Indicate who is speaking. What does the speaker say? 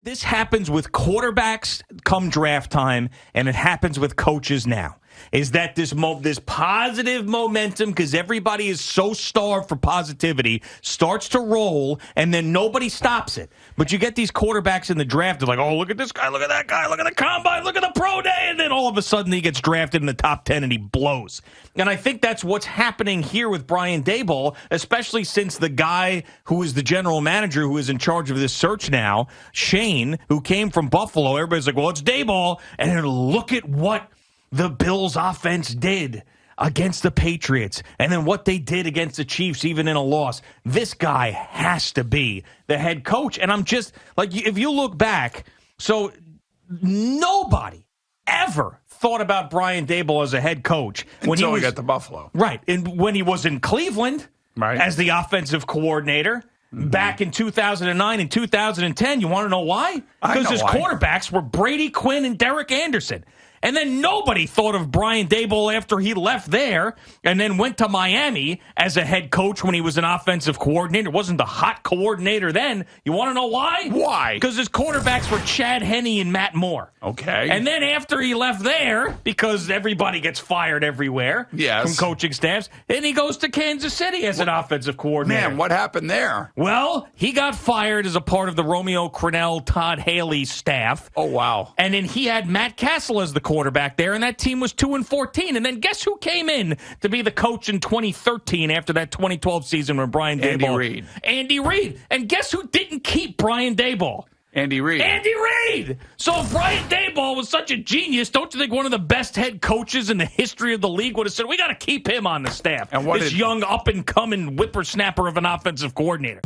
Speaker 1: This happens with quarterbacks come draft time, and it happens with coaches now. Is that this positive momentum, because everybody is so starved for positivity, starts to roll, and then nobody stops it. But you get these quarterbacks in the draft, they're like, oh, look at this guy, look at that guy, look at the combine, look at the pro day, and then all of a sudden he gets drafted in the top 10 and he blows. And I think that's what's happening here with Brian Daboll, especially since the guy who is the general manager who is in charge of this search now, Shane, who came from Buffalo, everybody's like, well, it's Daboll, and then look at what the Bills' offense did against the Patriots, and then what they did against the Chiefs, even in a loss. This guy has to be the head coach. And I'm just, like, if you look back, so nobody ever thought about Brian Daboll as a head coach.
Speaker 2: Until he got to Buffalo.
Speaker 1: Right. And when he was in Cleveland as the offensive coordinator. Back in 2009 and 2010. You want to know why? Because his quarterbacks were Brady Quinn and Derek Anderson. And then nobody thought of Brian Daboll after he left there and then went to Miami as a head coach when he was an offensive coordinator. Wasn't the hot coordinator then. You want to know why?
Speaker 2: Why?
Speaker 1: Because his quarterbacks were Chad Henne and Matt Moore.
Speaker 2: Okay.
Speaker 1: And then after he left there, because everybody gets fired everywhere from coaching staffs, and he goes to Kansas City as an offensive coordinator.
Speaker 2: Man, what happened there?
Speaker 1: Well, he got fired as a part of the Romeo Crennel, Todd Haley staff.
Speaker 2: Oh, wow.
Speaker 1: And then he had Matt Castle as the quarterback there, and that team was 2-14. And then guess who came in to be the coach in 2013 after that 2012 season when Brian Daboll?
Speaker 2: Andy Reid.
Speaker 1: Andy Reid. And guess who didn't keep Brian Daboll?
Speaker 2: Andy Reid.
Speaker 1: Andy Reid! So if Brian Daboll was such a genius, don't you think one of the best head coaches in the history of the league would have said, we got to keep him on the staff?
Speaker 2: And what
Speaker 1: this young up-and-coming whippersnapper of an offensive coordinator.